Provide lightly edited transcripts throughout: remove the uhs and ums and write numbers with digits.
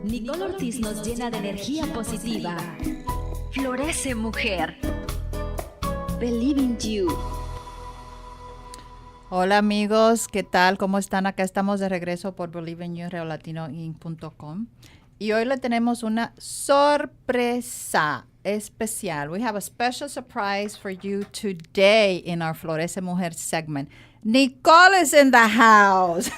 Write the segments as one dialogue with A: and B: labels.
A: Nicole Ortiz nos llena de energía positiva. Florece, mujer. Believe in you.
B: Hola amigos, ¿qué tal? ¿Cómo están? Acá estamos de regreso por believeinu.latinoinc.com y hoy le tenemos una sorpresa especial. We have a special surprise for you today in our Florece Mujer segment. Nicole is in the house.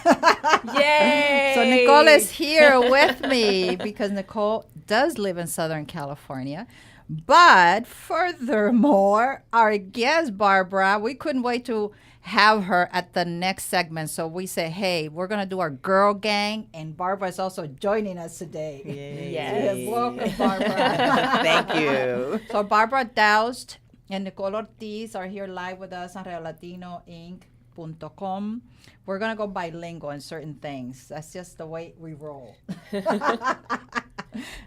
C: Yay!
B: So Nicole is here with me because Nicole does live in Southern California. But furthermore, our guest, Barbara, we couldn't wait to have her at the next segment. So we said, hey, we're going to do our girl gang. And Barbara is also joining us today.
C: Yes.
B: Welcome, Barbara.
D: Thank you.
B: So Barbara Daoust and Nicole Ortiz are here live with us on Latinoinc.com. We're going to go bilingual in certain things. That's just the way we roll.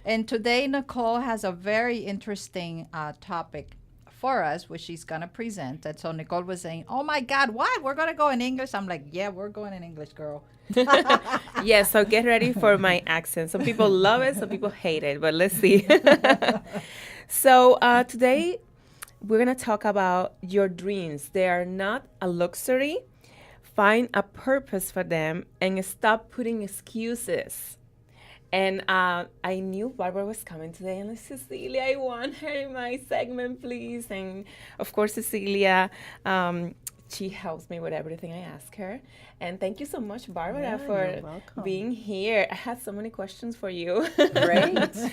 B: And today, Nicole has a very interesting topic for us, which she's going to present. And so Nicole was saying, oh, my God, what? We're going to go in English? I'm like, yeah, we're going in English, girl.
C: Yes, so get ready for my accent. Some people love it, some people hate it, but let's see. So today, we're going to talk about your dreams. They are not a luxury. Find a purpose for them and stop putting excuses. And I knew Barbara was coming today, and like, Cecilia, I want her in my segment, please. And of course, Cecilia, she helps me with everything I ask her. And thank you so much, Barbara, for being here. I had so many questions for you.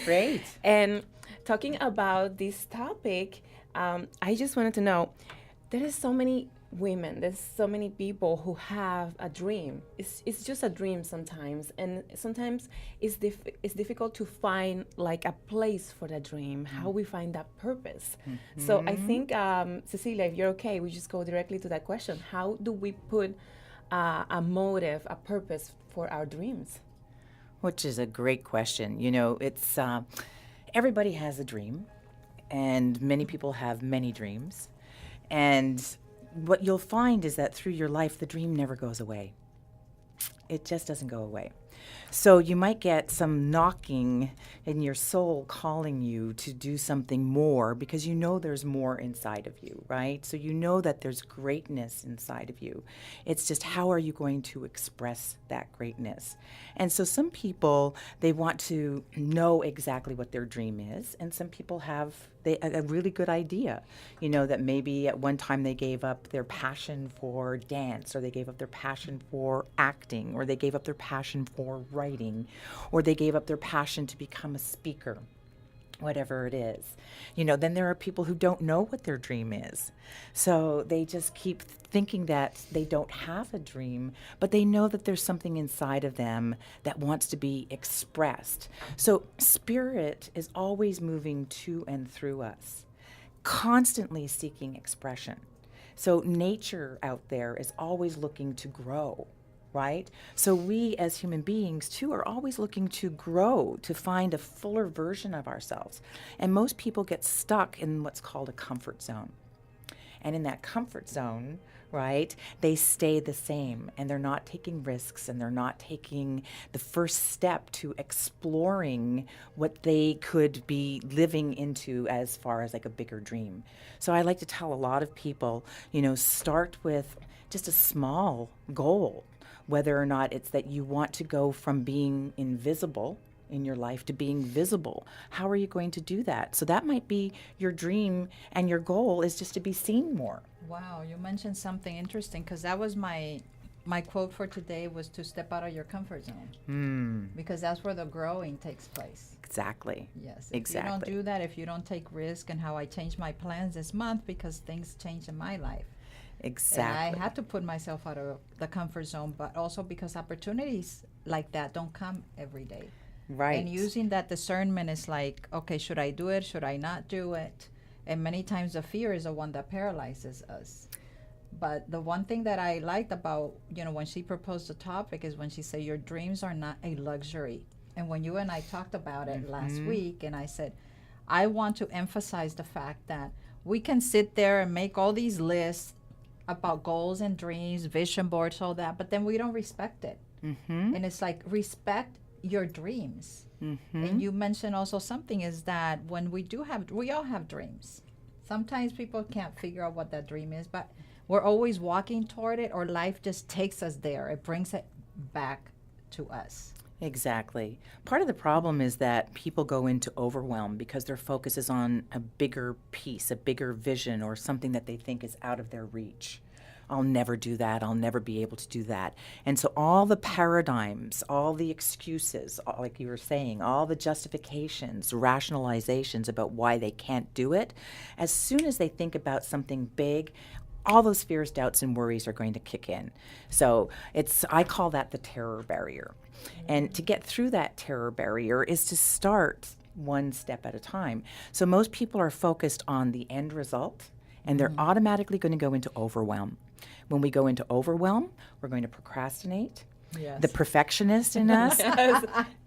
D: Great.
C: And talking about this topic, I just wanted to know, there is so many women, there's so many people who have a dream. It's just a dream sometimes, and sometimes it's difficult to find like a place for the dream, how we find that purpose. So I think, Cecilia, if you're okay, we just go directly to that question. How do we put a motive, a purpose for our dreams?
D: Which is a great question. You know, it's everybody has a dream, and many people have many dreams. And what you'll find is that through your life, the dream never goes away. It just doesn't go away. So you might get some knocking in your soul calling you to do something more because you know there's more inside of you, right? So you know that there's greatness inside of you. It's just how are you going to express that greatness? And so some people, they want to know exactly what their dream is, and some people have a really good idea, you know, that maybe at one time they gave up their passion for dance, or they gave up their passion for acting, or they gave up their passion for writing, or they gave up their passion to become a speaker, whatever it is. You know, then there are people who don't know what their dream is. So they just keep thinking that they don't have a dream, but they know that there's something inside of them that wants to be expressed. So spirit is always moving to and through us, constantly seeking expression. So nature out there is always looking to grow. Right? So we as human beings, too, are always looking to grow, to find a fuller version of ourselves. And most people get stuck in what's called a comfort zone. And in that comfort zone, right, they stay the same, and they're not taking risks, and they're not taking the first step to exploring what they could be living into as far as like a bigger dream. So I like to tell a lot of people, you know, start with just a small goal. Whether or not it's that you want to go from being invisible in your life to being visible. How are you going to do that? So that might be your dream, and your goal is just to be seen more.
B: Wow, you mentioned something interesting, because that was my quote for today, was to step out of your comfort zone. Because that's where the growing takes place.
D: Exactly.
B: Yes.
D: Exactly.
B: If you don't do that, if you don't take risk, and how I changed my plans this month because things changed in my life.
D: Exactly.
B: And I had to put myself out of the comfort zone, but also because opportunities like that don't come every day.
D: Right.
B: And using that discernment is like, okay, should I do it? Should I not do it? And many times the fear is the one that paralyzes us. But the one thing that I liked about, you know, when she proposed the topic is when she said, your dreams are not a luxury. And when you and I talked about it last week, and I said, I want to emphasize the fact that we can sit there and make all these lists about goals and dreams, vision boards, all that, but then we don't respect it. And it's like, respect your dreams.
D: Mm-hmm.
B: And you mentioned also something is that when we all have dreams. Sometimes people can't figure out what that dream is, but we're always walking toward it, or life just takes us there. It brings it back to us.
D: Exactly. Part of the problem is that people go into overwhelm because their focus is on a bigger piece, a bigger vision, or something that they think is out of their reach. I'll never do that. I'll never be able to do that. And so all the paradigms, all the excuses, like you were saying, all the justifications, rationalizations about why they can't do it, as soon as they think about something big, all those fears, doubts, and worries are going to kick in. So I call that the terror barrier. And to get through that terror barrier is to start one step at a time. So most people are focused on the end result, and they're automatically going to go into overwhelm. When we go into overwhelm, we're going to procrastinate.
B: Yes.
D: The perfectionist in us,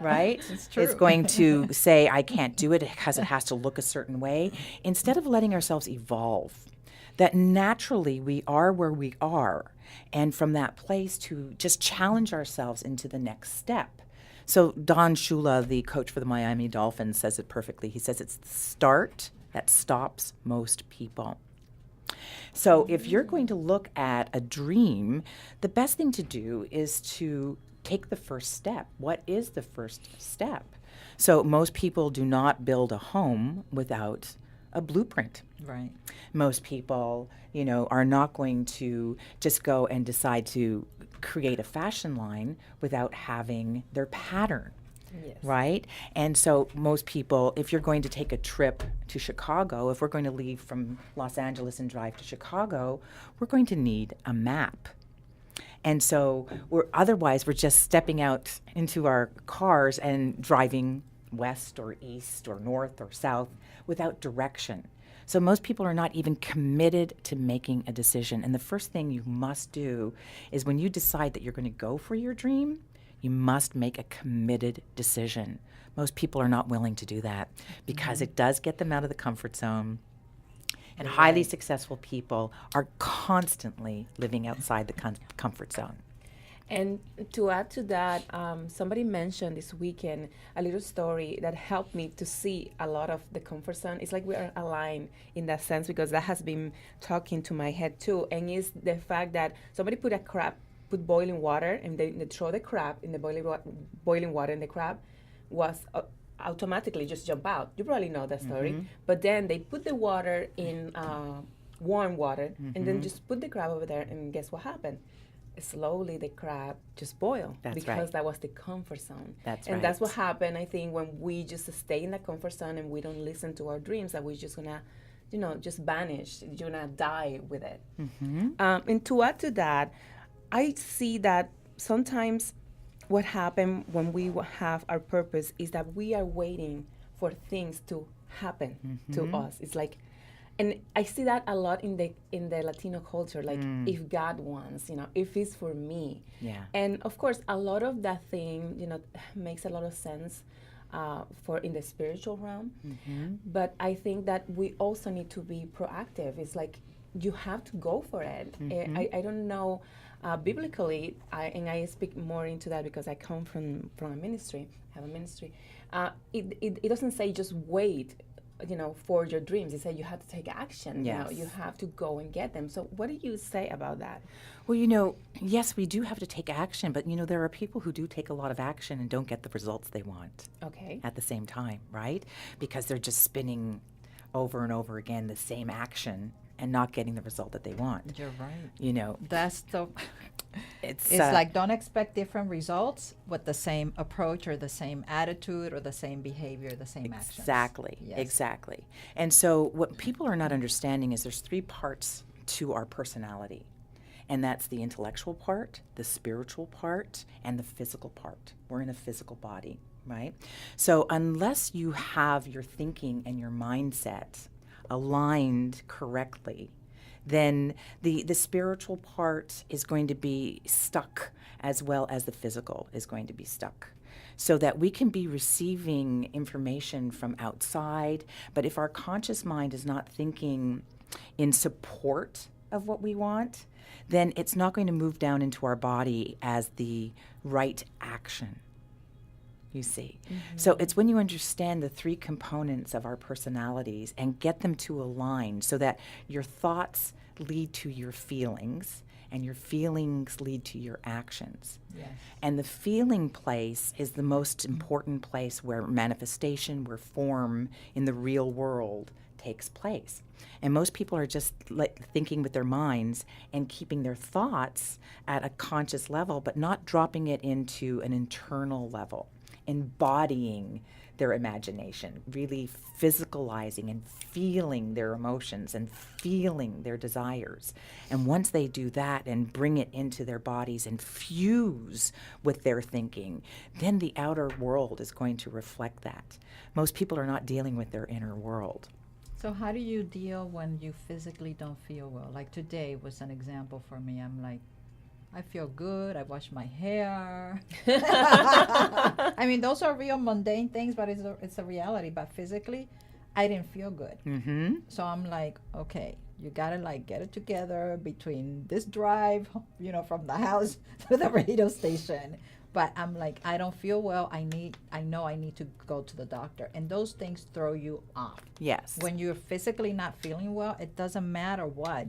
D: right,
B: true.
D: is going to say, I can't do it because it has to look a certain way, instead of letting ourselves evolve. That naturally we are where we are, and from that place to just challenge ourselves into the next step. So Don Shula, the coach for the Miami Dolphins, says it perfectly. He says it's the start that stops most people. So if you're going to look at a dream, the best thing to do is to take the first step. What is the first step? So most people do not build a home without a blueprint.
B: Right.
D: Most people, are not going to just go and decide to create a fashion line without having their pattern.
C: Yes.
D: Right? And so most people, if you're going to take a trip to Chicago, if we're going to leave from Los Angeles and drive to Chicago, we're going to need a map. And so we're just stepping out into our cars and driving west or east or north or south without direction. So most people are not even committed to making a decision. And the first thing you must do is when you decide that you're going to go for your dream, you must make a committed decision. Most people are not willing to do that because it does get them out of the comfort zone. And highly successful people are constantly living outside the comfort zone.
C: And to add to that, somebody mentioned this weekend a little story that helped me to see a lot of the comfort zone. It's like we are aligned in that sense, because that has been talking to my head too. And it's the fact that somebody put boiling water, and they throw the crab in the boiling water, and the crab was automatically just jump out. You probably know that story. But then they put the water in warm water, and then just put the crab over there, and guess what happened? Slowly the crab just boiled. Because that was the comfort zone. And that's what happened, I think, when we just stay in the comfort zone and we don't listen to our dreams, that we're just gonna just vanish. You're gonna die with it. And to add to that, I see that sometimes what happens when we have our purpose is that we are waiting for things to happen to us. It's like, and I see that a lot in the Latino culture, like if God wants, if it's for me.
D: Yeah.
C: And of course, a lot of that thing, makes a lot of sense for in the spiritual realm. But I think that we also need to be proactive. It's like you have to go for it. I don't know. Biblically, I speak more into that because I come from a ministry, have a ministry. It doesn't say just wait, for your dreams. It says you have to take action.
D: Yes.
C: You have to go and get them. So what do you say about that?
D: Well, yes, we do have to take action, but there are people who do take a lot of action and don't get the results they want.
C: Okay.
D: At the same time, right? Because they're just spinning over and over again the same action and not getting the result that they want.
B: You're right. That's the.
D: It's
B: like don't expect different results with the same approach or the same attitude or the same behavior, the same actions.
D: Exactly.
B: Yes.
D: Exactly. And so what people are not understanding is there's 3 parts to our personality. And that's the intellectual part, the spiritual part, and the physical part. We're in a physical body, right? So unless you have your thinking and your mindset aligned correctly, then the spiritual part is going to be stuck as well as the physical is going to be stuck. So that we can be receiving information from outside, but if our conscious mind is not thinking in support of what we want, then it's not going to move down into our body as the right action. you see. So it's when you understand the three components of our personalities and get them to align so that your thoughts lead to your feelings and your feelings lead to your actions.
B: Yes.
D: And the feeling place is the most important place where manifestation, where form in the real world takes place. And most people are just thinking with their minds and keeping their thoughts at a conscious level, but not dropping it into an internal level, embodying their imagination, really physicalizing and feeling their emotions and feeling their desires. And once they do that and bring it into their bodies and fuse with their thinking, then the outer world is going to reflect that. Most people are not dealing with their inner world.
B: So how do you deal when you physically don't feel well? Like today was an example for me. I'm like, I feel good. I wash my hair. I mean, those are real mundane things, but it's a reality. But physically, I didn't feel good.
D: Mm-hmm.
B: So I'm like, okay, you gotta like get it together between this drive, from the house to the radio station. But I'm like, I don't feel well. I know I need to go to the doctor. And those things throw you off.
D: Yes.
B: When you're physically not feeling well, it doesn't matter what.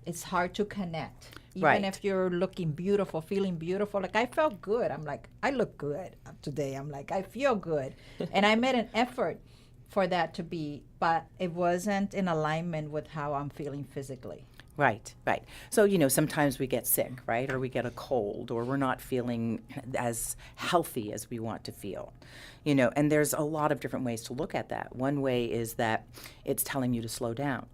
B: It's hard to connect. Even
D: Right.
B: if you're looking beautiful, feeling beautiful. Like I felt good. I'm like, I look good today. I'm like, I feel good. And I made an effort for that to be, but it wasn't in alignment with how I'm feeling physically.
D: Right, right. So, sometimes we get sick, right? Or we get a cold, or we're not feeling as healthy as we want to feel. And there's a lot of different ways to look at that. One way is that it's telling you to slow down.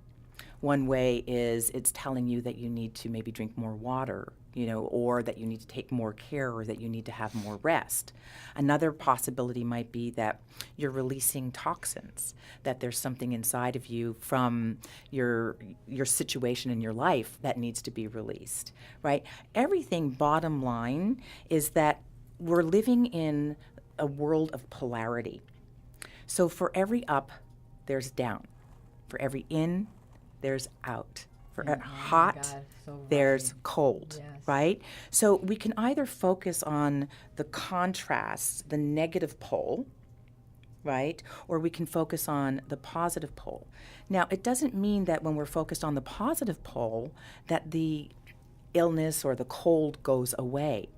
D: One way is it's telling you that you need to maybe drink more water, or that you need to take more care, or that you need to have more rest. Another possibility might be that you're releasing toxins, that there's something inside of you from your situation in your life that needs to be released, right? Everything, bottom line, is that we're living in a world of polarity. So for every up, there's down. For every in, there's out. For hot,
B: God, so
D: there's
B: right.
D: cold,
B: Yes.
D: right? So we can either focus on the contrast, the negative pole, right? Or we can focus on the positive pole. Now, it doesn't mean that when we're focused on the positive pole that the illness or the cold goes away.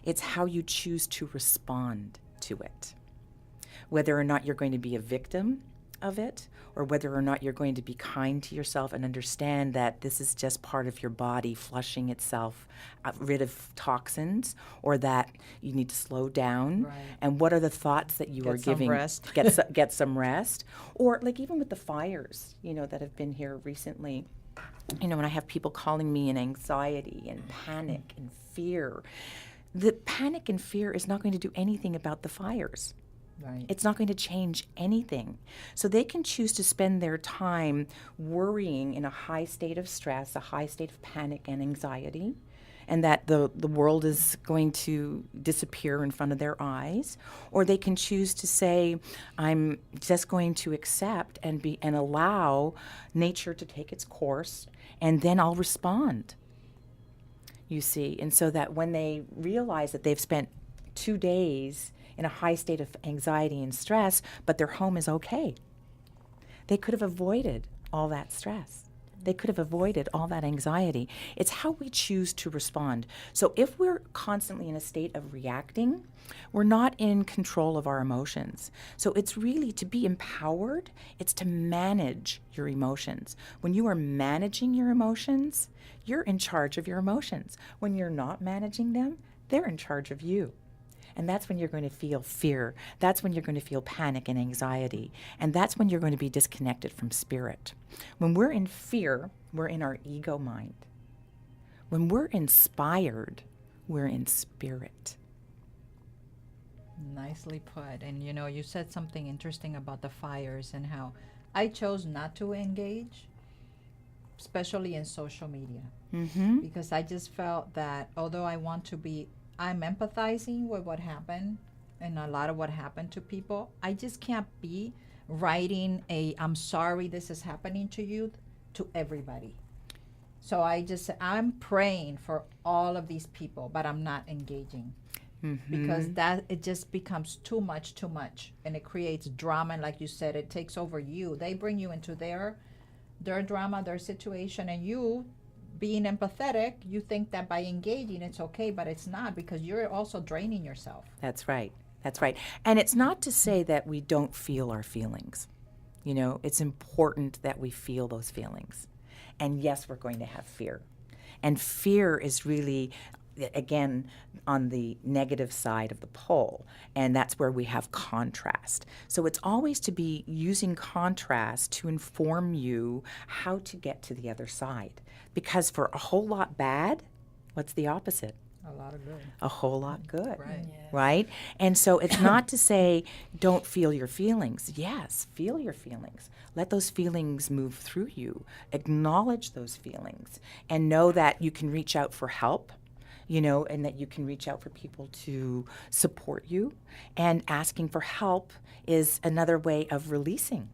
D: It's how you choose to respond to it. Whether or not you're going to be a victim of it, or whether or not you're going to be kind to yourself and understand that this is just part of your body flushing itself rid of toxins, or that you need to slow down.
B: Right.
D: And what are the thoughts that you are giving?
B: Rest.
D: Get some rest. Or like even with the fires, that have been here recently, when I have people calling me in anxiety and panic and fear, the panic and fear is not going to do anything about the fires.
B: Right.
D: It's not going to change anything. So they can choose to spend their time worrying in a high state of stress, a high state of panic and anxiety, and that the world is going to disappear in front of their eyes. Or they can choose to say, I'm just going to accept and allow nature to take its course, and then I'll respond. You see, and so that when they realize that they've spent 2 days in a high state of anxiety and stress, but their home is okay, they could have avoided all that stress. They could have avoided all that anxiety. It's how we choose to respond. So if we're constantly in a state of reacting, we're not in control of our emotions. So it's really to be empowered, it's to manage your emotions. When you are managing your emotions, you're in charge of your emotions. When you're not managing them, they're in charge of you. And that's when you're going to feel fear. That's when you're going to feel panic and anxiety. And that's when you're going to be disconnected from spirit. When we're in fear, we're in our ego mind. When we're inspired, we're in spirit.
B: Nicely put. And you said something interesting about the fires and how I chose not to engage, especially in social media.
D: Mm-hmm.
B: Because I just felt that although I'm empathizing with what happened and a lot of what happened to people, I just can't be writing I'm sorry this is happening to you to everybody. So I'm praying for all of these people, but I'm not engaging. because that it just becomes too much, and it creates drama. And like you said, it takes over you. They bring you into their drama, their situation, and you, being empathetic, you think that by engaging it's okay, but it's not, because you're also draining yourself.
D: That's right. That's right. And it's not to say that we don't feel our feelings. You know, it's important that we feel those feelings. And yes, we're going to have fear. And fear is really, again, on the negative side of the pole. And that's where we have contrast. So it's always to be using contrast to inform you how to get to the other side. Because for a whole lot bad, what's the opposite?
B: A lot of good.
D: A whole lot good.
B: Right.
C: Yes.
D: Right? And so it's not to say don't feel your feelings. Yes, feel your feelings. Let those feelings move through you. Acknowledge those feelings and know that you can reach out for help, you know, and that you can reach out for people to support you. And asking for help is another way of releasing.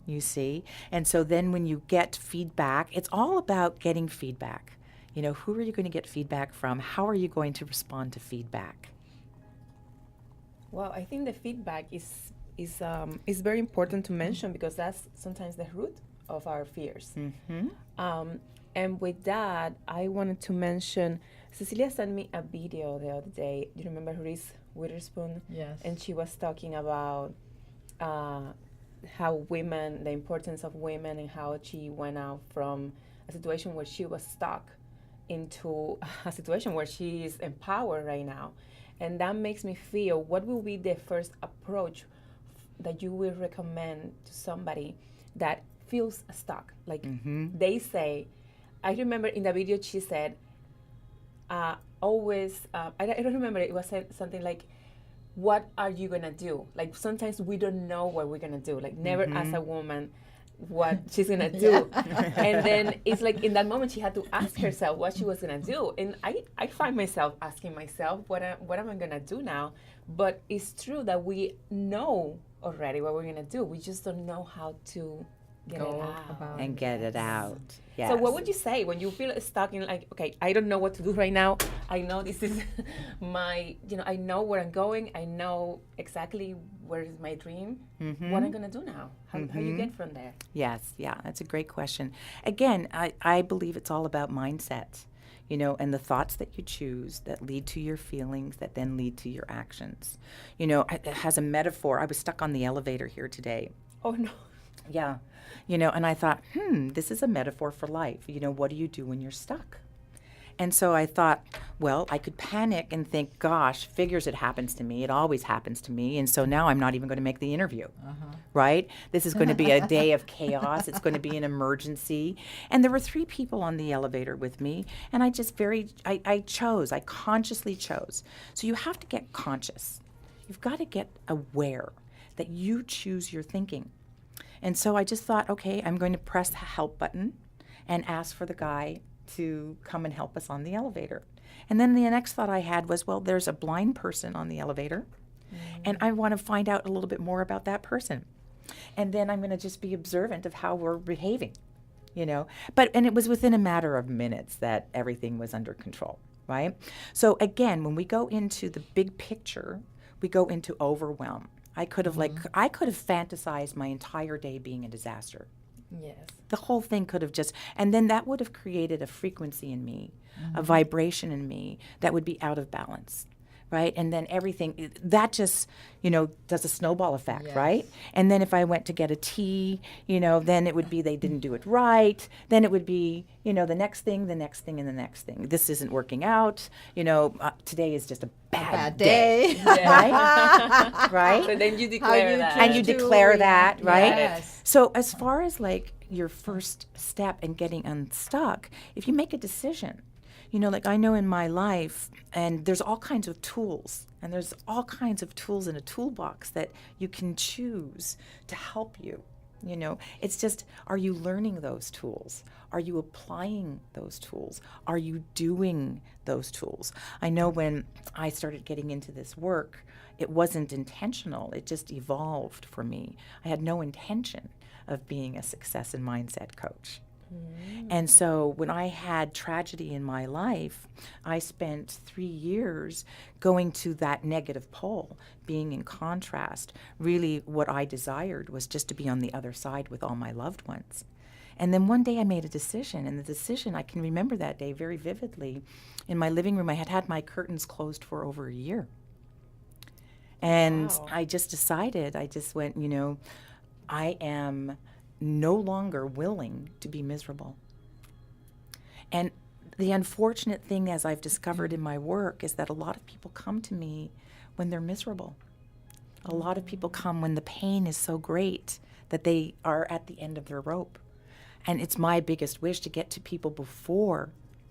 D: You see? And so then when you get feedback, it's all about getting feedback. You know, who are you going to get feedback from? How are you going to respond to feedback?
C: Well, I think the feedback is very important to mention, because that's sometimes the root of our fears. And with that, I wanted to mention, Cecilia sent me a video the other day. Do you remember Reese Witherspoon?
B: Yes.
C: And she was talking about how women, the importance of women, and how she went out from a situation where she was stuck into a situation where she is empowered right now. And that makes me feel, what will be the first approach that you will recommend to somebody that feels stuck? Like they say, I remember in the video she said, always, I don't remember, it was something like, what are you gonna do? Like sometimes we don't know what we're gonna do. Like never ask a woman what she's gonna do. And then it's like in that moment she had to ask herself what she was gonna do. And I find myself asking myself, what am I gonna do now? But it's true that we know already what we're gonna do. We just don't know how to get it out.
D: And get it out. Yes.
C: So what would you say when you feel stuck in, like, okay, I don't know what to do right now. I know this is my, I know where I'm going. I know exactly where is my dream. What am I going to do now? How you get from there?
D: Yes, yeah, that's a great question. Again, I believe it's all about mindset, and the thoughts that you choose that lead to your feelings that then lead to your actions. It has a metaphor. I was stuck on the elevator here today.
C: Oh, no.
D: Yeah. And I thought, this is a metaphor for life. What do you do when you're stuck? And so I thought, well, I could panic and think, gosh, figures it happens to me. It always happens to me. And so now I'm not even going to make the interview, right? This is going to be a day of chaos. It's going to be an emergency. And there were 3 people on the elevator with me. And I consciously chose. So you have to get conscious. You've got to get aware that you choose your thinking. And so I just thought, okay, I'm going to press the help button and ask for the guy to come and help us on the elevator. And then the next thought I had was, well, there's a blind person on the elevator, and I want to find out a little bit more about that person. And then I'm going to just be observant of how we're behaving, And it was within a matter of minutes that everything was under control, right? So again, when we go into the big picture, we go into overwhelm. I could have fantasized my entire day being a disaster.
C: Yes.
D: The whole thing could have and then that would have created a frequency in me, a vibration in me that would be out of balance, right? And then everything, that just, does a snowball effect, right? And then if I went to get a tea, then it would be they didn't do it right. Then it would be, the next thing, and the next thing. This isn't working out. Today is just a bad day.
C: Yeah.
D: Right?
C: So then you declare that.
D: And you declare that, right?
B: Yes.
D: So as far as like your first step in getting unstuck, if you make a decision, like I know in my life, and there's all kinds of tools, and there's all kinds of tools in a toolbox that you can choose to help you. It's just, are you learning those tools? Are you applying those tools? Are you doing those tools? I know when I started getting into this work, it wasn't intentional. It just evolved for me. I had no intention of being a success and mindset coach. And so when I had tragedy in my life, I spent 3 years going to that negative pole, being in contrast. Really, what I desired was just to be on the other side with all my loved ones. And then one day I made a decision, and the decision, I can remember that day very vividly. In my living room, I had had my curtains closed for over a year. And
C: Wow.
D: I just decided, I just went, I am no longer willing to be miserable. And the unfortunate thing, as I've discovered in my work, is that a lot of people come to me when they're miserable. A lot of people come when the pain is so great that they are at the end of their rope. And it's my biggest wish to get to people before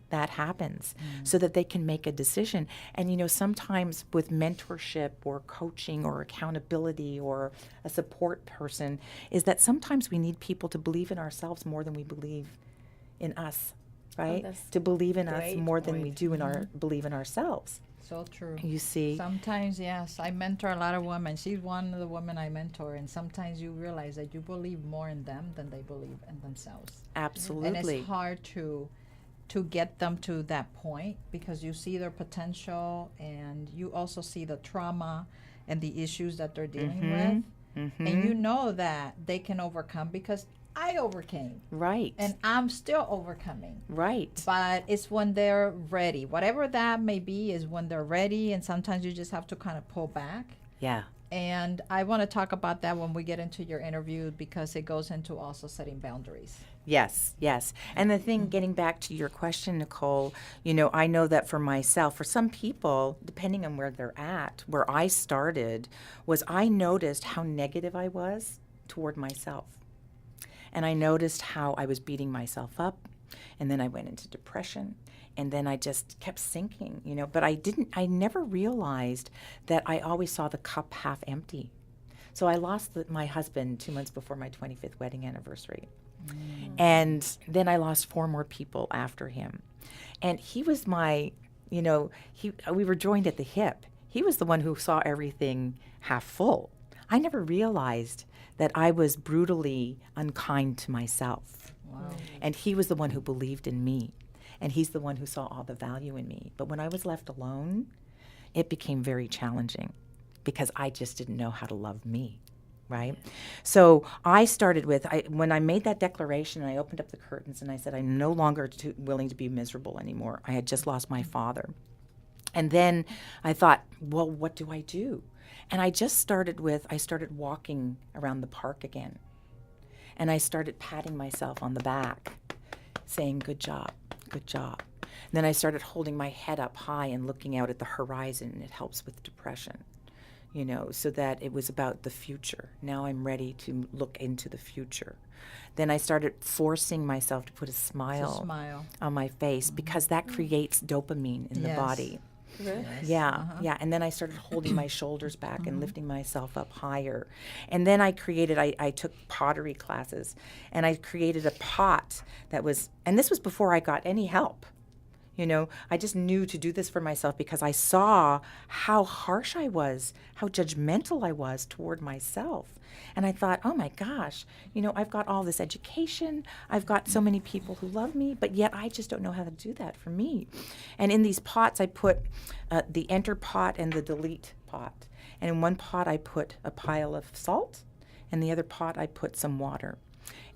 D: that happens so that they can make a decision. And sometimes with mentorship or coaching or accountability or a support person, is that sometimes we need people to believe in ourselves more than we believe in us, right?
C: that's
D: To believe in us
C: great
D: more than we
B: point.
D: do believe in ourselves.
B: So true.
D: You see?
B: Sometimes, yes, I mentor a lot of women. She's one of the women I mentor, and sometimes you realize that you believe more in them than they believe in themselves. And
D: Absolutely.
B: it's hard to get them to that point because you see their potential and you also see the trauma and the issues that they're dealing with. And you know that they can overcome because I overcame
D: Right.
B: and I'm still overcoming.
D: Right.
B: But it's when they're ready. Whatever that may be is when they're ready, and sometimes you just have to kind of pull back.
D: Yeah.
B: And I want to talk about that when we get into your interview because it goes into also setting boundaries.
D: Yes, yes. And the thing, getting back to your question, Nicole, I know that for myself, for some people, depending on where they're at, where I started was I noticed how negative I was toward myself. And I noticed how I was beating myself up. And then I went into depression. And then I just kept sinking, But I never realized that I always saw the cup half empty. So I lost my husband 2 months before my 25th wedding anniversary. And then I lost 4 more people after him. And he was my, we were joined at the hip. He was the one who saw everything half full. I never realized that I was brutally unkind to myself.
B: Wow.
D: And he was the one who believed in me. And he's the one who saw all the value in me. But when I was left alone, it became very challenging because I just didn't know how to love me, right? So I started with, when I made that declaration, I opened up the curtains and I said, I'm no longer willing to be miserable anymore. I had just lost my father. And then I thought, well, what do I do? And I started walking around the park again. And I started patting myself on the back, saying, good job, good job. And then I started holding my head up high and looking out at the horizon, and it helps with depression, so that it was about the future. Now I'm ready to look into the future. Then I started forcing myself to put a smile on my face because that creates dopamine in the
B: Yes.
D: body.
C: Really?
D: Yeah, yeah. And then I started holding my shoulders back and lifting myself up higher. And then I took pottery classes, and I created a pot that was, and this was before I got any help. I just knew to do this for myself because I saw how harsh I was, how judgmental I was toward myself. And I thought, oh my gosh, I've got all this education, I've got so many people who love me, but yet I just don't know how to do that for me. And in these pots, I put the enter pot and the delete pot. And in one pot, I put a pile of salt, and the other pot, I put some water.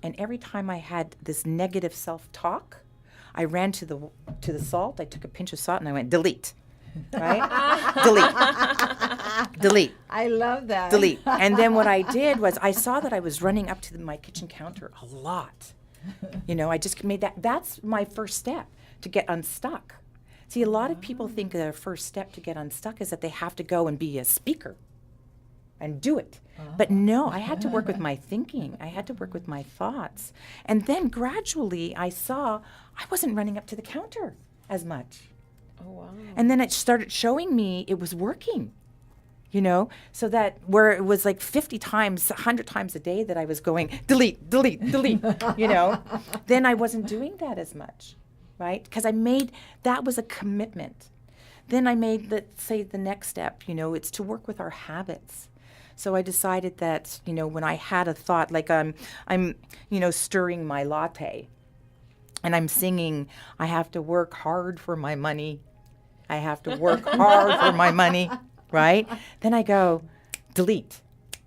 D: And every time I had this negative self-talk, I ran to the salt, I took a pinch of salt, and I went, delete. Right? Delete.
B: I love that.
D: Delete. And then what I did was I saw that I was running up to my kitchen counter a lot. I just made that. That's my first step to get unstuck. See, a lot of people think their first step to get unstuck is that they have to go and be a speaker and do it. But no, I had to work with my thinking. I had to work with my thoughts. And then gradually I saw I wasn't running up to the counter as much.
C: Oh, wow.
D: And then it started showing me it was working, so that where it was like 50 times, 100 times a day that I was going, delete, delete, delete, then I wasn't doing that as much, right? Because that was a commitment. Then I made, let's say, the next step, it's to work with our habits. So I decided that, when I had a thought, like I'm stirring my latte, and I'm singing, I have to work hard for my money. I have to work hard for my money, right? Then I go, delete,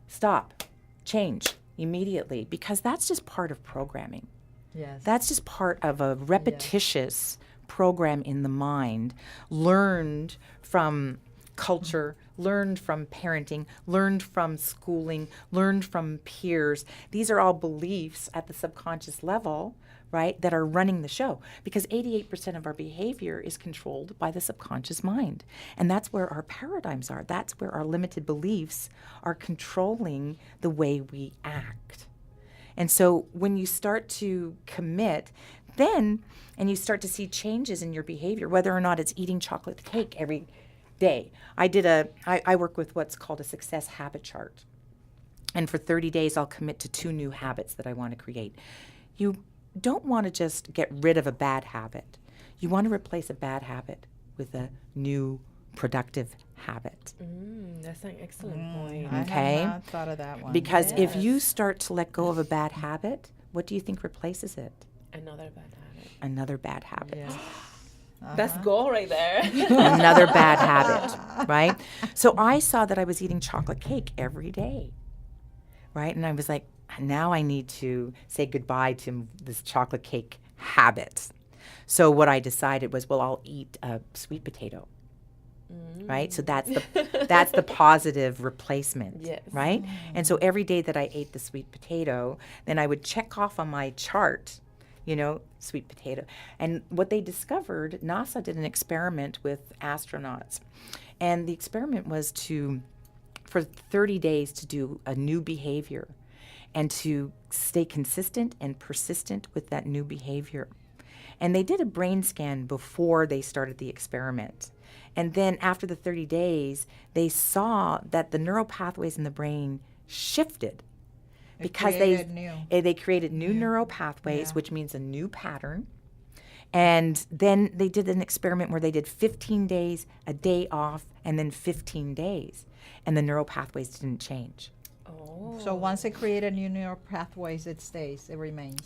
D: stop, change immediately, because that's just part of programming.
B: Yes.
D: That's just part of a repetitious program in the mind, learned from culture, learned from parenting, learned from schooling, learned from peers. These are all beliefs at the subconscious level, right, that are running the show, because 88% of our behavior is controlled by the subconscious mind. And that's where our paradigms are. That's where our limited beliefs are controlling the way we act. And so when you start to commit, then, and you start to see changes in your behavior, whether or not it's eating chocolate cake every day. I work with what's called a success habit chart. And for 30 days, I'll commit to 2 new habits that I want to create. You don't want to just get rid of a bad habit. You want to replace a bad habit with a new productive habit.
C: That's an excellent point.
D: Okay.
B: I have not thought of that one.
D: Because if you start to let go of a bad habit, what do you think replaces it?
C: Another bad habit.
D: Another bad habit.
B: Yes.
C: That's gold right there.
D: Another bad habit, right? So I saw that I was eating chocolate cake every day, right? And I was like, now I need to say goodbye to this chocolate cake habit. So what I decided was, well, I'll eat a sweet potato, right? So that's the positive replacement,
C: Yes.
D: right? And so every day that I ate the sweet potato, then I would check off on my chart, sweet potato. And what they discovered, NASA did an experiment with astronauts. And the experiment was for 30 days to do a new behavior and to stay consistent and persistent with that new behavior. And they did a brain scan before they started the experiment. And then after the 30 days, they saw that the neural pathways in the brain shifted. Because they created new neural pathways, which means a new pattern. And then they did an experiment where they did 15 days, a day off, and then 15 days. And the neural pathways didn't change.
B: So once it created new neural pathways, it stays, it remains.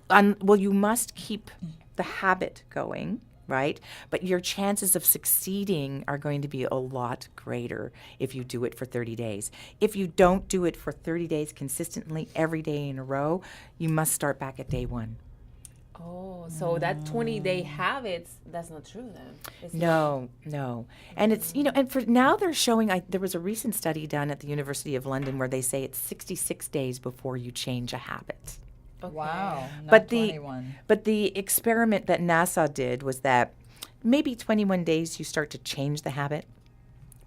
D: Well, you must keep the habit going, right? But your chances of succeeding are going to be a lot greater if you do it for 30 days. If you don't do it for 30 days consistently every day in a row, you must start back at day 1.
C: Oh, so that 20-day habits, that's not true then.
D: No. And it's, and for now they're showing, there was a recent study done at the University of London where they say it's 66 days before you change a habit.
C: Okay.
B: Wow, not
D: But
B: 21.
D: But the experiment that NASA did was that maybe 21 days you start to change the habit,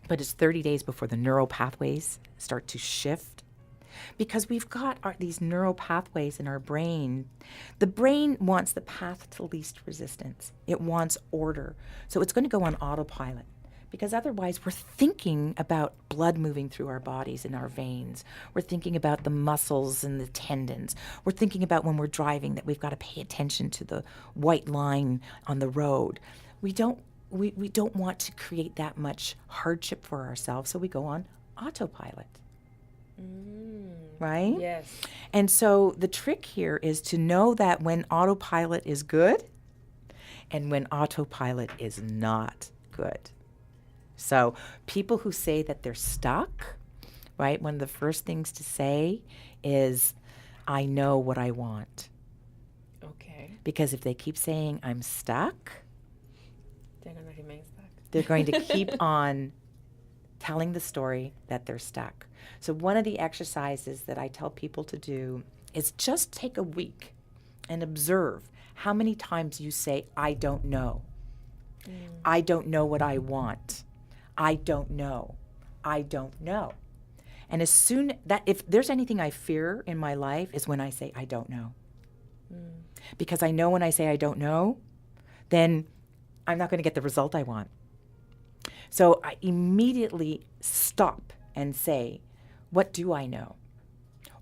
D: but it's 30 days before the neural pathways start to shift. Because we've got these neural pathways in our brain. The brain wants the path to least resistance. It wants order. So it's going to go on autopilot. Because otherwise we're thinking about blood moving through our bodies in our veins. We're thinking about the muscles and the tendons. We're thinking about when we're driving that we've got to pay attention to the white line on the road. We don't want to create that much hardship for ourselves, so we go on autopilot. Right?
C: Yes.
D: And so the trick here is to know that when autopilot is good and when autopilot is not good. So people who say that they're stuck, right, one of the first things to say is, I know what I want.
C: Okay.
D: Because if they keep saying, I'm stuck,
C: They're going to remain stuck.
D: they're going to keep on telling the story that they're stuck. So one of the exercises that I tell people to do is just take a week and observe how many times you say, I don't know. I don't know what I want. I don't know. I don't know. And as soon that, if there's anything I fear in my life, is when I say, I don't know. Because I know when I say I don't know, then I'm not going to get the result I want. So I immediately stop and say, what do I know?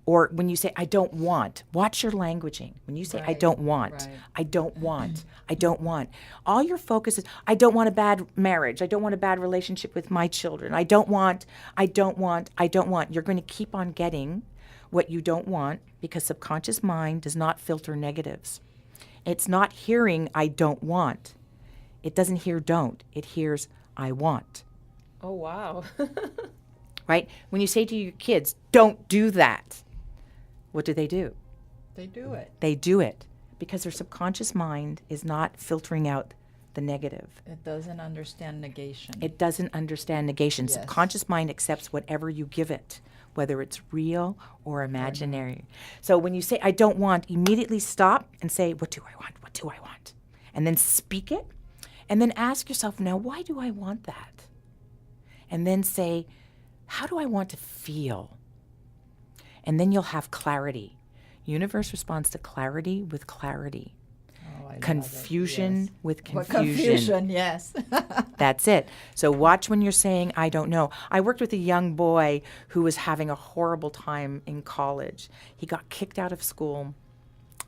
D: Or when you say, I don't want, watch your languaging. When you say, I don't want, I don't want, I don't want, all your focus is, I don't want a bad marriage. I don't want a bad relationship with my children. I don't want. You're going to keep on getting what you don't want because subconscious mind does not filter negatives. It's not hearing I don't want. It doesn't hear don't. It hears I want.
C: Oh, wow.
D: Right? When you say to your kids, don't do that, what do?
B: They do it.
D: They do it because their subconscious mind is not filtering out the negative.
B: It doesn't understand negation.
D: It doesn't understand negation.
B: Yes.
D: Subconscious mind accepts whatever you give it, whether it's real or imaginary. So when you say, I don't want, immediately stop and say, what do I want? What do I want? And then speak it. And then ask yourself, now, why do I want that? And then say, how do I want to feel? And then you'll have clarity. Universe responds to clarity with clarity.
B: Oh, I love
D: Confusion
B: it. Yes.
D: with
B: What
D: confusion.
B: yes.
D: That's it. So watch when you're saying, I don't know. I worked with a young boy who was having a horrible time in college. He got kicked out of school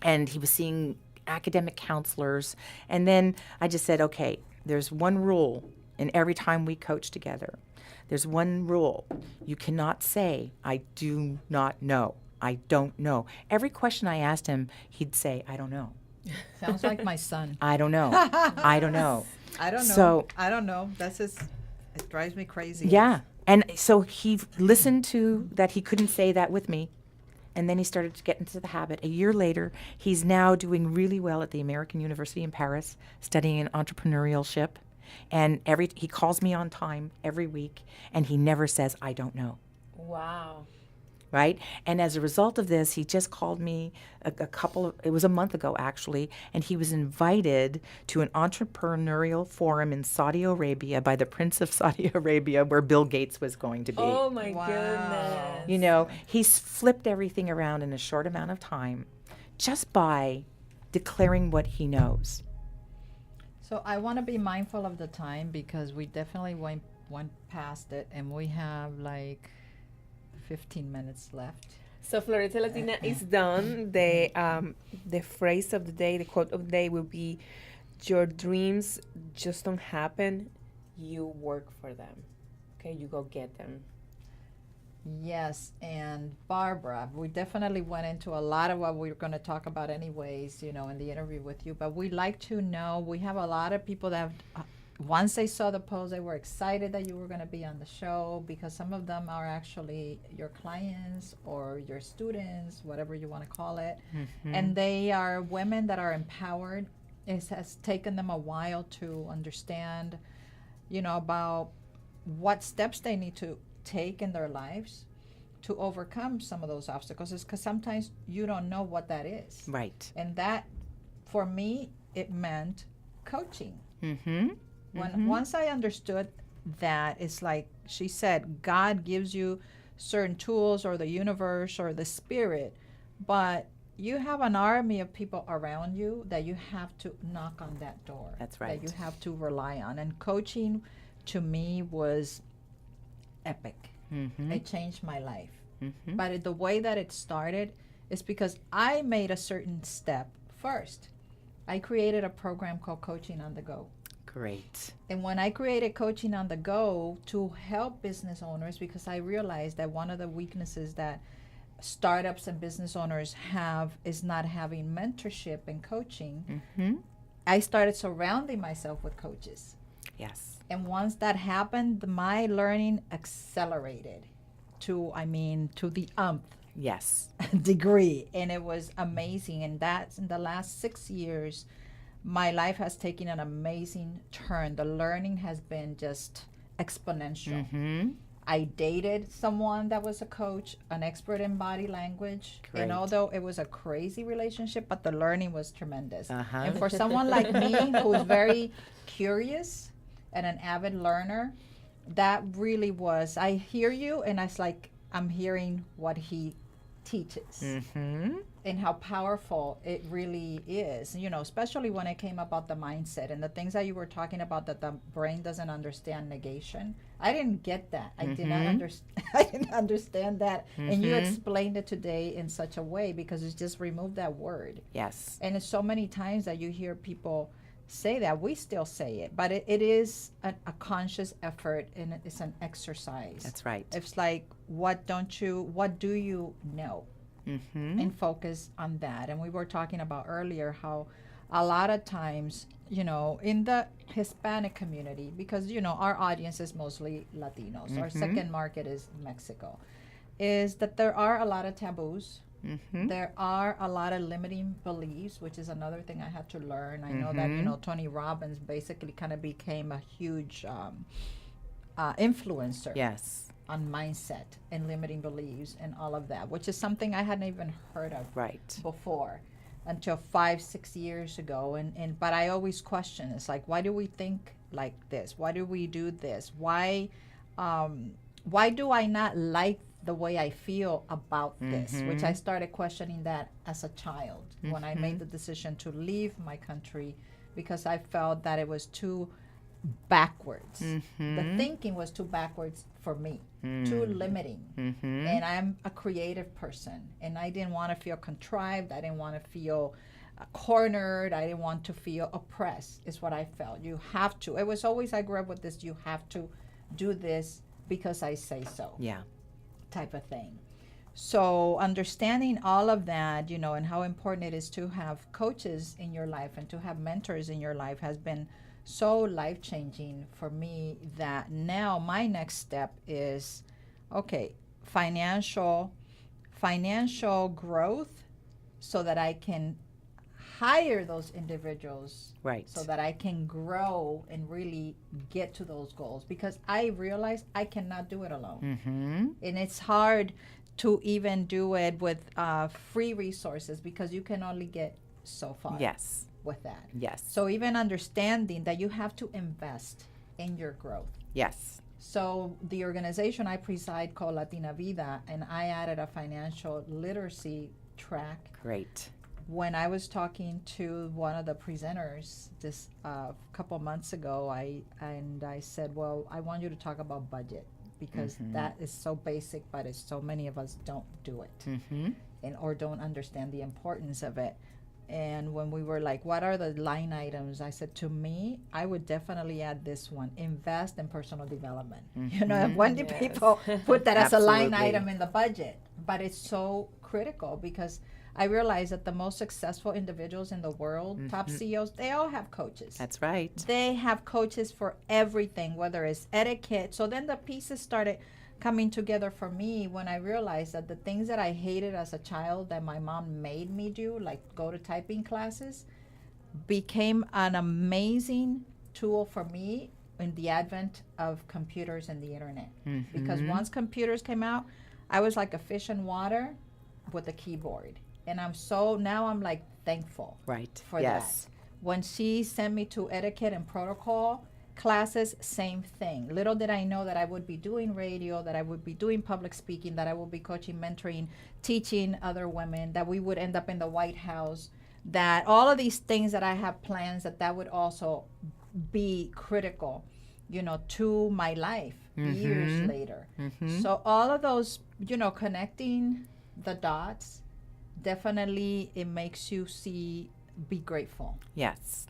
D: and he was seeing academic counselors. And then I just said, okay, there's one rule in every time we coach together. There's one rule. You cannot say, I do not know. I don't know. Every question I asked him, he'd say, I don't know.
B: Sounds like my son.
D: I don't know. I don't know.
B: I don't know.
D: So,
B: I don't know. That's just, it drives me crazy.
D: yeah. And so he listened to that he couldn't say that with me. And then he started to get into the habit. A year later, he's now doing really well at the American University in Paris, studying entrepreneurship. And he calls me on time every week, and he never says, I don't know.
C: Wow.
D: Right? And as a result of this, he just called me it was a month ago actually, and he was invited to an entrepreneurial forum in Saudi Arabia by the Prince of Saudi Arabia where Bill Gates was going to be.
C: Oh, my
B: Wow.
C: goodness.
D: You know, he's flipped everything around in a short amount of time just by declaring what he knows.
B: So I want to be mindful of the time because we definitely went past it and we have like 15 minutes left.
C: So Florita Latina is done. The phrase of the day, the quote of the day will be, your dreams just don't happen. You work for them. Okay, you go get them.
B: Yes, and Barbara, we definitely went into a lot of what we were going to talk about anyways, you know, in the interview with you. But we'd like to know, we have a lot of people that have, once they saw the post, they were excited that you were going to be on the show because some of them are actually your clients or your students, whatever you want to call it.
D: Mm-hmm.
B: And they are women that are empowered. It has taken them a while to understand, you know, about what steps they need to take in their lives to overcome some of those obstacles. Is because sometimes you don't know what that is.
D: Right.
B: And that, for me, it meant coaching.
D: Mm-hmm.
B: Once I understood that, it's like she said, God gives you certain tools or the universe or the spirit, but you have an army of people around you that you have to knock on that door.
D: That's right.
B: That you have to rely on. And coaching to me was epic.
D: Mm-hmm.
B: It changed my life.
D: Mm-hmm.
B: But the way that it started is because I made a certain step first. I created a program called Coaching on the Go.
D: Great.
B: And when I created Coaching on the Go to help business owners, because I realized that one of the weaknesses that startups and business owners have is not having mentorship and coaching,
D: Mm-hmm.
B: I started surrounding myself with coaches.
D: Yes.
B: And once that happened, my learning accelerated to the
D: Yes.
B: degree. And it was amazing. And that's in the last 6 years, my life has taken an amazing turn. The learning has been just exponential.
D: Mm-hmm.
B: I dated someone that was a coach, an expert in body language.
D: Great.
B: And although it was a crazy relationship, but the learning was tremendous.
D: Uh-huh.
B: And for someone like me who's very curious and an avid learner, that really was, I hear you and it's like I'm hearing what he teaches.
D: Mm-hmm.
B: And how powerful it really is, you know, especially when it came about the mindset and the things that you were talking about, that the brain doesn't understand negation. I didn't get that. I did not understand. I didn't understand that. And you explained it today in such a way because it's just removed that word.
D: Yes.
B: And it's so many times that you hear people say that. We still say it, but it is a conscious effort and it's an exercise.
D: That's right.
B: It's like, what do you know?
D: Mm-hmm.
B: And focus on that. And we were talking about earlier how a lot of times, in the Hispanic community, because, our audience is mostly Latinos, our second market is Mexico, is that there are a lot of taboos. There are a lot of limiting beliefs, which is another thing I had to learn. I know that, Tony Robbins basically kind of became a huge influencer
D: Yes.
B: on mindset and limiting beliefs and all of that, which is something I hadn't even heard of
D: Right.
B: before until 5-6 years ago. But I always question, it's like, why do we think like this? Why do we do this? Why do I not like the way I feel about this? Which I started questioning that as a child when I made the decision to leave my country, because I felt that it was too backwards. The thinking was too backwards for me, too limiting. And I'm a creative person, and I didn't want to feel contrived. I didn't want to feel cornered. I didn't want to feel oppressed, is what I felt. You have to. It was always, I grew up with this, you have to do this because I say so.
D: Yeah.
B: Type of thing. So understanding all of that, and how important it is to have coaches in your life and to have mentors in your life has been so life-changing for me, that now my next step is, okay, financial growth, so that I can hire those individuals,
D: Right.
B: so that I can grow and really get to those goals, because I realize I cannot do it alone. And it's hard to even do it with free resources, because you can only get so far.
D: Yes.
B: With that.
D: Yes.
B: So even understanding that you have to invest in your growth.
D: Yes.
B: So the organization I preside, called Latina Vida, and I added a financial literacy track.
D: Great.
B: When I was talking to one of the presenters this couple months ago, I said, well, I want you to talk about budget, because that is so basic, but it's so many of us don't do it, or don't understand the importance of it. And when we were like, what are the line items? I said, to me, I would definitely add this one: invest in personal development. When do people put that as a line item in the budget? But it's so critical, because I realize that the most successful individuals in the world, top CEOs, they all have coaches.
D: That's right.
B: They have coaches for everything, whether it's etiquette. So then the pieces started coming together for me when I realized that the things that I hated as a child that my mom made me do, like go to typing classes, became an amazing tool for me in the advent of computers and the internet. Because once computers came out, I was like a fish in water with a keyboard. And now I'm like thankful for that. When she sent me to etiquette and protocol classes, same thing. Little did I know that I would be doing radio, that I would be doing public speaking, that I would be coaching, mentoring, teaching other women, that we would end up in the White House, that all of these things that I have plans, that would also be critical, to my life years later. So all of those, connecting the dots, definitely it makes you be grateful.
D: Yes.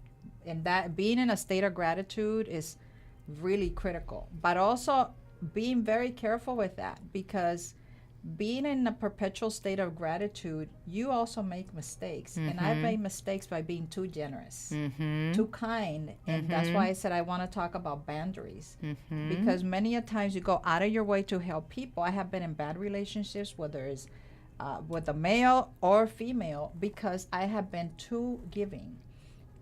B: And that being in a state of gratitude is really critical, but also being very careful with that, because being in a perpetual state of gratitude, you also make mistakes. And I've made mistakes by being too generous, too kind. And that's why I said I want to talk about boundaries, because many a times you go out of your way to help people. I have been in bad relationships, whether it's with a male or female, because I have been too giving.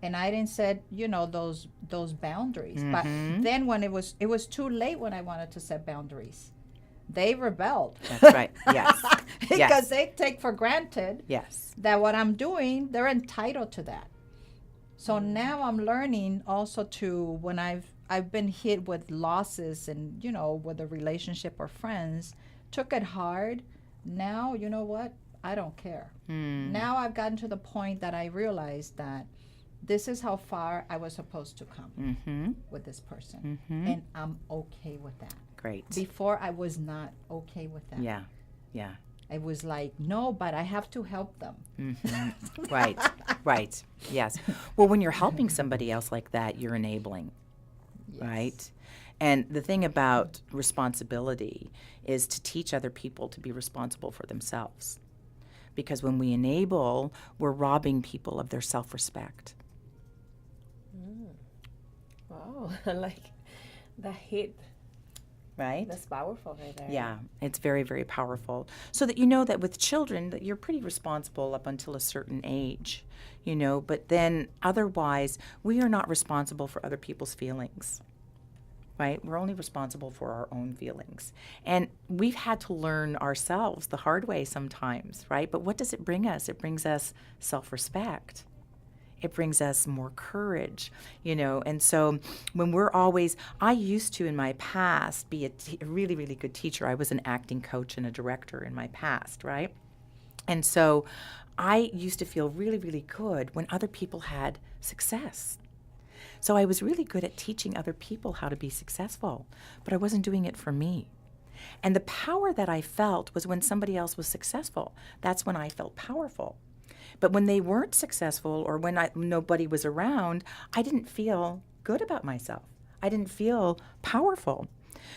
B: And I didn't set, those boundaries. But then when it was too late when I wanted to set boundaries, they rebelled.
D: That's right. Yes.
B: Because they take for granted
D: Yes.
B: that what I'm doing, they're entitled to that. So now I'm learning also to, when I've been hit with losses and, with a relationship or friends, took it hard. Now, you know what? I don't care. Now I've gotten to the point that I realized that this is how far I was supposed to come with this person. And I'm okay with that.
D: Great.
B: Before, I was not okay with that.
D: Yeah. Yeah.
B: I was like, no, but I have to help them.
D: Right. Right. Yes. Well, when you're helping somebody else like that, you're enabling.
B: Yes.
D: Right? And the thing about responsibility is to teach other people to be responsible for themselves. Because when we enable, we're robbing people of their self-respect.
C: Wow. Like the hit.
D: right?
C: That's powerful right there.
D: Yeah, it's very, very powerful. So that you know that with children, that you're pretty responsible up until a certain age, but then otherwise, we are not responsible for other people's feelings, right? We're only responsible for our own feelings. And we've had to learn ourselves the hard way sometimes, right? But what does it bring us? It brings us self-respect. It brings us more courage, And so when I used to in my past be a really, really good teacher. I was an acting coach and a director in my past, right? And so I used to feel really, really good when other people had success. So I was really good at teaching other people how to be successful, but I wasn't doing it for me. And the power that I felt was when somebody else was successful. That's when I felt powerful. But when they weren't successful or when nobody was around, I didn't feel good about myself. I didn't feel powerful.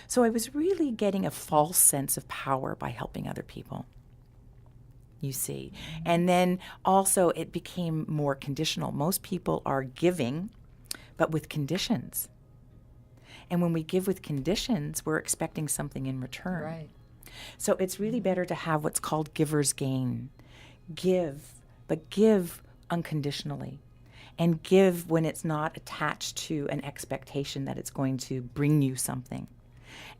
D: So I was really getting a false sense of power by helping other people, you see. And then also it became more conditional. Most people are giving, but with conditions. And when we give with conditions, we're expecting something in return.
B: Right.
D: So it's really better to have what's called giver's gain. Give, but give unconditionally. And give when it's not attached to an expectation that it's going to bring you something.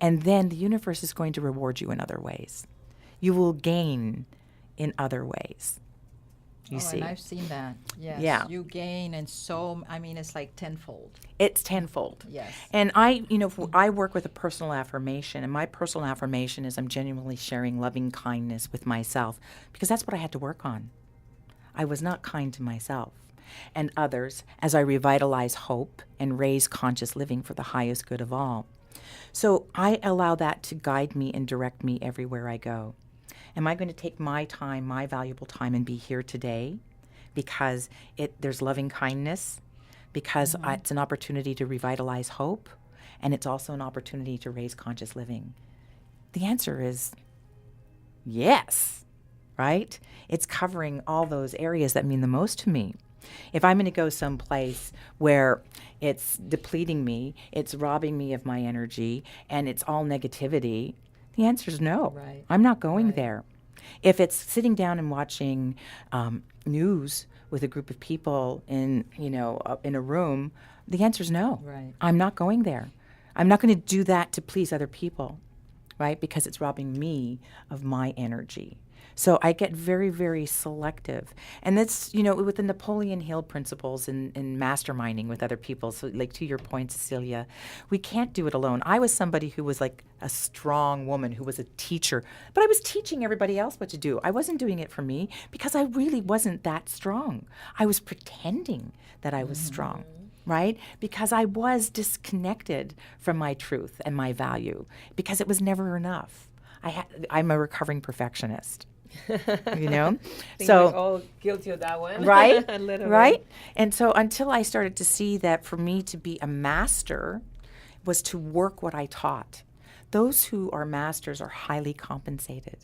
D: And then the universe is going to reward you in other ways. You will gain in other ways. You see?
B: And I've seen that. Yes.
D: Yeah.
B: You gain, and it's like tenfold.
D: It's tenfold.
B: Yes.
D: And I work with a personal affirmation, and my personal affirmation is I'm genuinely sharing loving kindness with myself because that's what I had to work on. I was not kind to myself and others as I revitalize hope and raise conscious living for the highest good of all. So I allow that to guide me and direct me everywhere I go. Am I going to take my time, my valuable time, and be here today because there's loving kindness, because it's an opportunity to revitalize hope, and it's also an opportunity to raise conscious living? The answer is yes, right? It's covering all those areas that mean the most to me. If I'm going to go someplace where it's depleting me, it's robbing me of my energy, and it's all negativity, the answer is no.
B: Right.
D: I'm not going there. If it's sitting down and watching news with a group of people in a room, the answer is no.
B: Right.
D: I'm not going there. I'm not going to do that to please other people, right? Because it's robbing me of my energy. So I get very, very selective. And that's, with the Napoleon Hill principles in masterminding with other people. So like to your point, Cecilia, we can't do it alone. I was somebody who was like a strong woman who was a teacher, but I was teaching everybody else what to do. I wasn't doing it for me because I really wasn't that strong. I was pretending that I was strong. Right? Because I was disconnected from my truth and my value because it was never enough. I'm a recovering perfectionist.
C: I think
D: So
C: we're all guilty of that one.
D: right?
C: A little
D: Right?
C: bit.
D: And so until I started to see that for me to be a master was to work what I taught. Those who are masters are highly compensated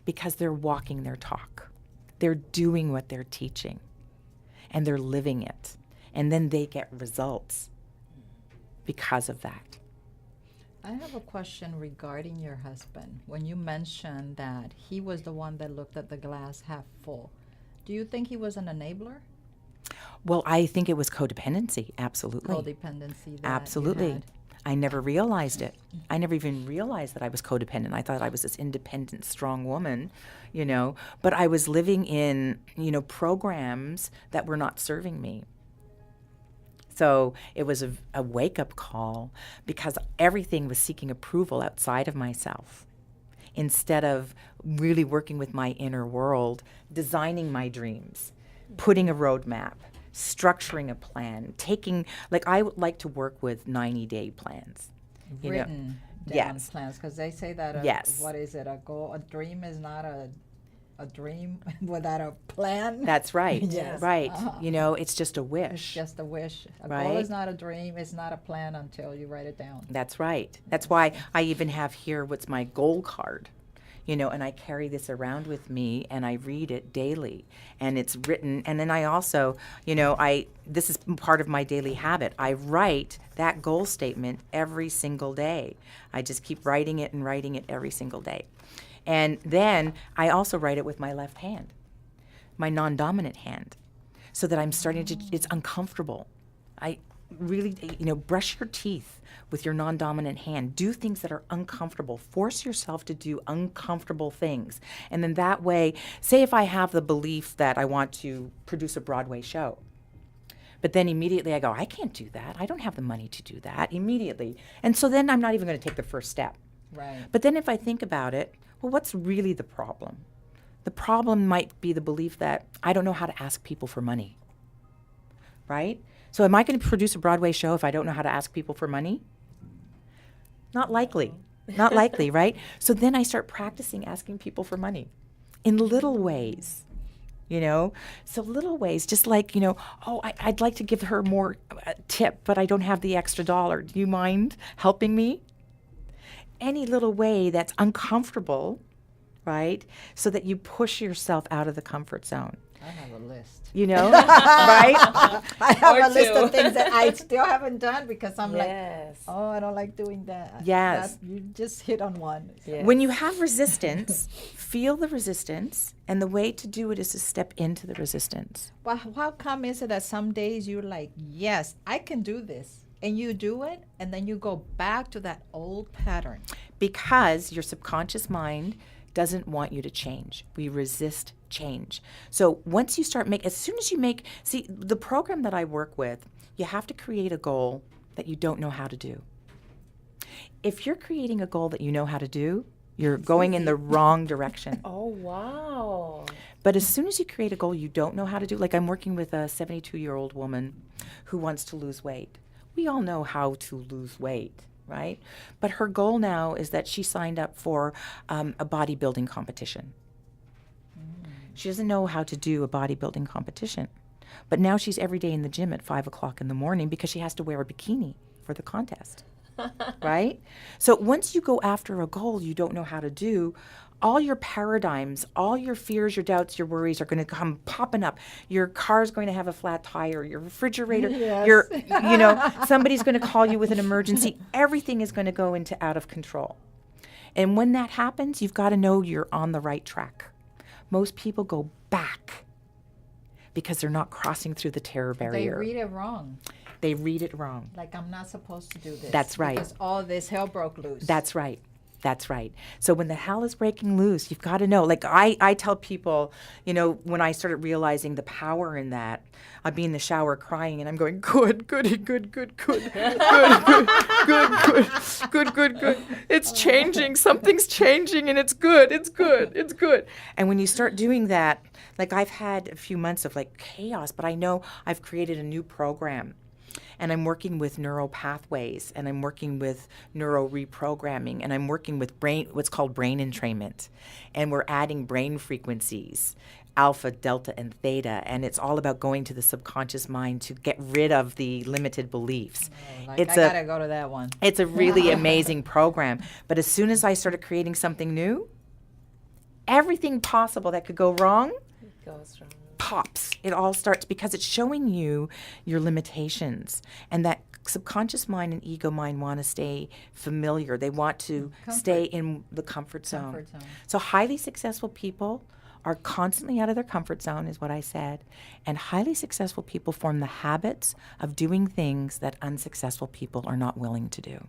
D: because they're walking their talk. They're doing what they're teaching and they're living it. And then they get results because of that.
B: I have a question regarding your husband. When you mentioned that he was the one that looked at the glass half full, do you think he was an enabler?
D: Well, I think it was codependency. Absolutely.
B: Codependency. That
D: Absolutely.
B: You had.
D: I never realized it. I never even realized that I was codependent. I thought I was this independent, strong woman, but I was living in, programs that were not serving me. So it was a wake-up call because everything was seeking approval outside of myself instead of really working with my inner world, designing my dreams, putting a roadmap, structuring a plan, I would like to work with 90-day plans.
B: Written down
D: Yes.
B: plans, because they say that
D: Yes.
B: what is it? A dream is not a dream without a plan.
D: That's right.
B: Yes.
D: Right. It's just a wish.
B: It's just a wish. A
D: Right.
B: goal is not a dream. It's not a plan until you write it down.
D: That's right. That's why I even have here what's my goal card. and I carry this around with me and I read it daily, and it's written. And then I also, this is part of my daily habit. I write that goal statement every single day. I just keep writing it and writing it every single day. And then I also write it with my left hand, my non-dominant hand, so that I'm starting to, it's uncomfortable. I really, brush your teeth with your non-dominant hand. Do things that are uncomfortable. Force yourself to do uncomfortable things. And then that way, say if I have the belief that I want to produce a Broadway show, but then immediately I go, I can't do that. I don't have the money to do that immediately. And so then I'm not even going to take the first step.
B: Right.
D: But then if I think about it, well, what's really the problem? The problem might be the belief that I don't know how to ask people for money, right? So am I going to produce a Broadway show if I don't know how to ask people for money? Not likely. Not likely, right? So then I start practicing asking people for money in little ways, So little ways, just like, I'd like to give her more tip, but I don't have the extra $1. Do you mind helping me? Any little way that's uncomfortable, right? So that you push yourself out of the comfort zone.
B: I have a list.
D: Right?
B: I have
C: Or
B: a list
C: two.
B: of things that I still haven't done because I'm
C: Yes.
B: like, I don't like doing that.
D: Yes.
B: You just hit on one.
C: Yes.
D: When you have resistance, feel the resistance, and the way to do it is to step into the resistance.
B: Well, how come is it that some days you're like, yes, I can do this, and you do it, and then you go back to that old pattern?
D: Because your subconscious mind doesn't want you to change. We resist change. So once you start as soon as you see, the program that I work with, you have to create a goal that you don't know how to do. If you're creating a goal that you know how to do, you're going in the wrong direction.
C: Oh, wow.
D: But as soon as you create a goal you don't know how to do, like I'm working with a 72-year-old woman who wants to lose weight. We all know how to lose weight, right? But her goal now is that she signed up for a bodybuilding competition. She doesn't know how to do a bodybuilding competition. But now she's every day in the gym at 5 o'clock in the morning because she has to wear a bikini for the contest, right? So once you go after a goal you don't know how to do, all your paradigms, all your fears, your doubts, your worries are going to come popping up. Your car's going to have a flat tire, your refrigerator,
B: Yes.
D: somebody's going to call you with an emergency. Everything is going to go into out of control. And when that happens, you've got to know you're on the right track. Most people go back because they're not crossing through the terror
B: They
D: barrier.
B: read it wrong.
D: They read it wrong.
B: Like, I'm not supposed to do this.
D: That's right.
B: Because all this hell broke loose.
D: That's right. That's right. So when the hell is breaking loose, you've got to know. Like I tell people, when I started realizing the power in that, I'd be in the shower crying and I'm going, good. It's changing. Something's changing and it's good. And when you start doing that, like I've had a few months of like chaos, but I know I've created a new program. And I'm working with neural pathways, and I'm working with neuro reprogramming, and I'm working with what's called brain entrainment. And we're adding brain frequencies, alpha, delta, and theta. And it's all about going to the subconscious mind to get rid of the limited beliefs.
B: I gotta go to that one.
D: It's a really amazing program. But as soon as I started creating something new, everything possible that could go wrong
C: Goes wrong.
D: pops. It all starts because it's showing you your limitations, and that subconscious mind and ego mind want to stay familiar. They want to stay in the comfort zone. So highly successful people are constantly out of their comfort zone, is what I said. And highly successful people form the habits of doing things that unsuccessful people are not willing to do.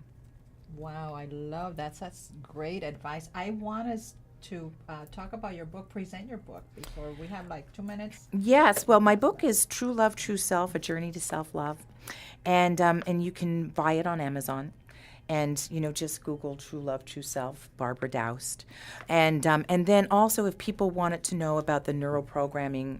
B: Wow, I love that. That's great advice. I want us to talk about your book, present your book before we have like 2 minutes.
D: Yes, well, my book is True Love, True Self, A Journey to Self-Love. And you can buy it on Amazon. And, just Google True Love, True Self, Barbara Daoust. And then also if people wanted to know about the neuroprogramming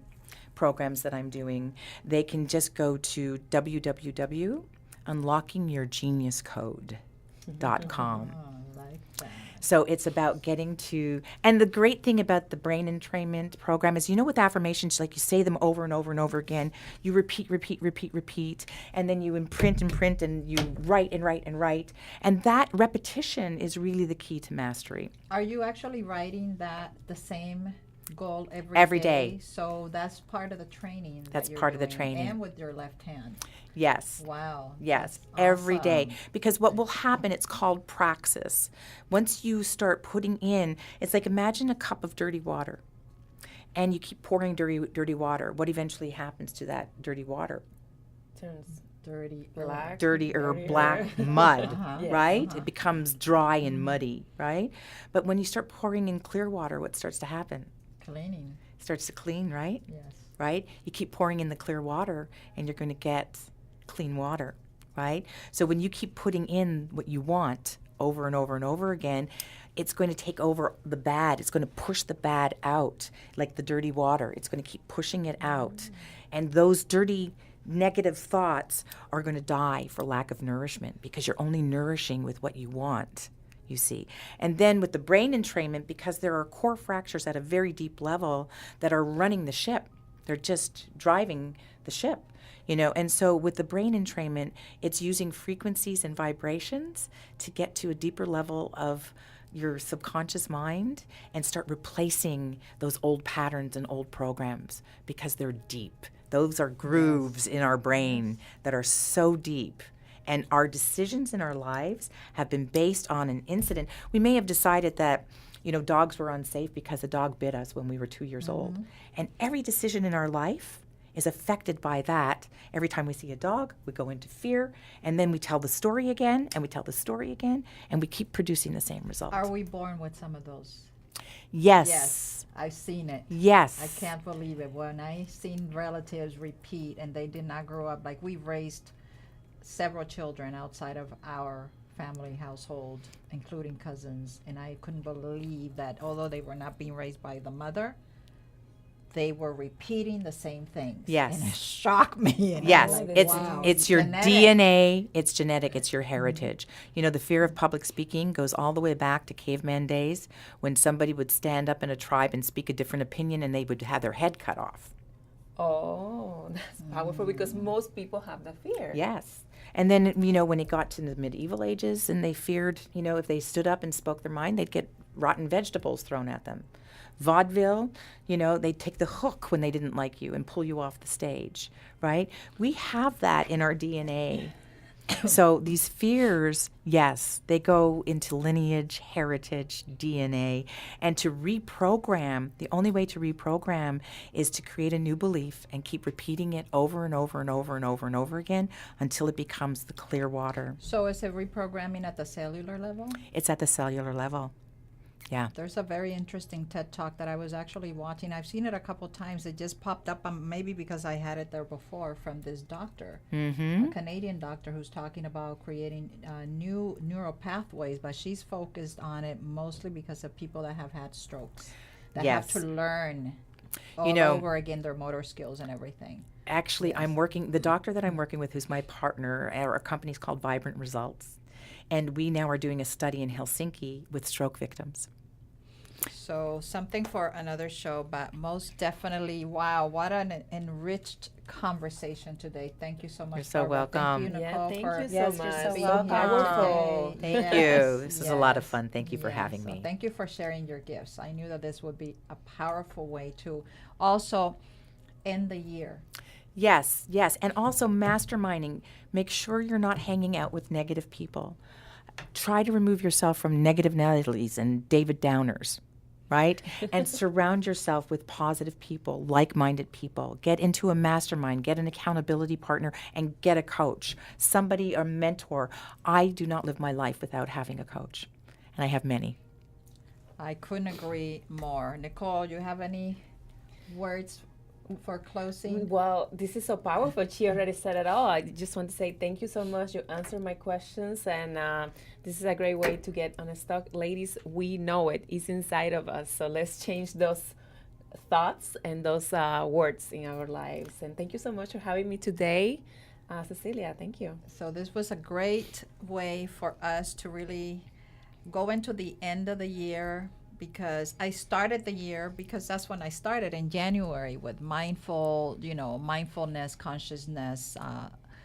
D: programs that I'm doing, they can just go to www.unlockingyourgeniuscode.com.
B: Oh, I like that.
D: So it's about getting to, and the great thing about the brain entrainment program is, with affirmations, like you say them over and over and over again, you repeat, and then you imprint, and you write and write and write. And that repetition is really the key to mastery.
B: Are you actually writing the same goal
D: Every day.
B: So that's part of the training.
D: That's
B: that you're
D: part of the
B: doing,
D: training.
B: and with your left hand.
D: Yes.
B: Wow.
D: Yes,
B: that's
D: every day.
B: awesome.
D: Because what will happen, it's called praxis. Once you start putting in, it's like imagine a cup of dirty water and you keep pouring dirty water. What eventually happens to that dirty water?
C: Turns
B: Dirty.
C: black.
D: Dirty or
C: Dirty.
D: black mud,
B: Uh-huh.
D: right?
B: Uh-huh.
D: It becomes dry and muddy, right? But when you start pouring in clear water, what starts to happen?
B: Cleaning.
D: It starts to clean, right?
B: Yes.
D: Right? You keep pouring in the clear water and you're going to get clean water, right? So when you keep putting in what you want over and over and over again, it's going to take over the bad. It's going to push the bad out, like the dirty water. It's going to keep pushing it out. And those dirty negative thoughts are going to die for lack of nourishment because you're only nourishing with what you want, you see. And then with the brain entrainment, because there are core fractures at a very deep level that are running the ship, they're just driving the ship, And so with the brain entrainment, it's using frequencies and vibrations to get to a deeper level of your subconscious mind and start replacing those old patterns and old programs because they're deep. Those are grooves in our brain that are so deep. And our decisions in our lives have been based on an incident. We may have decided that, dogs were unsafe because a dog bit us when we were 2 years old. And every decision in our life is affected by that. Every time we see a dog, we go into fear, and then we tell the story again, and we tell the story again, and we keep producing the same result.
B: Are we born with some of those?
D: Yes.
B: Yes, I've seen it.
D: Yes.
B: I can't believe it. When I seen relatives repeat and they did not grow up, like we've raised several children outside of our family household, including cousins, and I couldn't believe that although they were not being raised by the mother, they were repeating the same things.
D: Yes.
B: And it shocked me. And
D: Yes,
B: I'm like,
D: it's
B: wow.
D: it's your
B: Genetic.
D: DNA, it's genetic, it's your heritage. The fear of public speaking goes all the way back to caveman days when somebody would stand up in a tribe and speak a different opinion and they would have their head cut off.
C: Oh, that's powerful because most people have that fear.
D: Yes. And then, when it got to the medieval ages and they feared, if they stood up and spoke their mind, they'd get rotten vegetables thrown at them. Vaudeville, they'd take the hook when they didn't like you and pull you off the stage, right? We have that in our DNA. So these fears, yes, they go into lineage, heritage, DNA, and to reprogram, the only way to reprogram is to create a new belief and keep repeating it over and over and over and over and over again until it becomes the clear water.
B: So is it reprogramming at the cellular level?
D: It's at the cellular level. Yeah.
B: There's a very interesting TED Talk that I was actually watching. I've seen it a couple times. It just popped up, maybe because I had it there before, from this doctor, a Canadian doctor who's talking about creating new neural pathways, but she's focused on it mostly because of people that have had strokes, that
D: Yes.
B: have to learn all over again their motor skills and everything.
D: Actually, the doctor that I'm working with, who's my partner, our company's called Vibrant Results. And we now are doing a study in Helsinki with stroke victims.
B: So something for another show, but most definitely, wow, what an enriched conversation today. Thank you so much.
D: You're so
B: Barbara. Thank you,
D: welcome.
C: Yeah,
B: Nicole,
C: thank
B: for
C: you so
B: yes,
C: much.
B: you're
C: So
B: being
C: welcome.
B: here
C: Powerful.
B: today.
D: Thank
B: Yes,
D: you. This was a lot of
B: yes.
D: fun. Thank you for having
B: So
D: me.
B: thank you for sharing your gifts. I knew that this would be a powerful way to also end the year.
D: Yes, yes. And also masterminding. Make sure you're not hanging out with negative people. Try to remove yourself from negative Nellys and David Downers, right? And surround yourself with positive people, like-minded people. Get into a mastermind, get an accountability partner, and get a coach, somebody, a mentor. I do not live my life without having a coach, and I have many.
B: I couldn't agree more. Nicole, you have any words for closing?
C: Well, this is so powerful. She already said it all. I just want to say thank you so much. You answered my questions, and this is a great way to get unstuck. Ladies, we know it. It's inside of us. So let's change those thoughts and those words in our lives. And thank you so much for having me today. Cecilia, thank you.
B: So this was a great way for us to really go into the end of the year, because I started the year, because that's when I started in January with mindfulness, consciousness,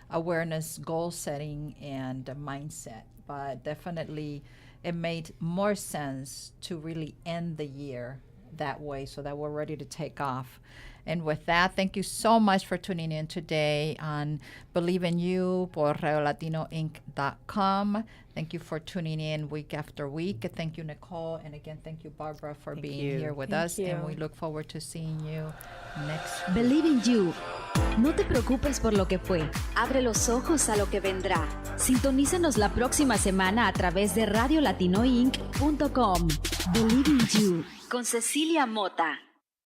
B: awareness, goal setting, and mindset. But definitely it made more sense to really end the year that way so that we're ready to take off. And with that, thank you so much for tuning in today on Believe in You por RadioLatinoInc.com. Thank you for tuning in week after week. Thank you, Nicole. And again, thank you, Barbara, for being here with us.
C: You.
B: And we look forward to seeing you next week.
A: Believe in You. No te preocupes por lo que fue. Abre los ojos a lo que vendrá. Sintonízanos la próxima semana a través de RadioLatinoInc.com. Believe in You con Cecilia Mota.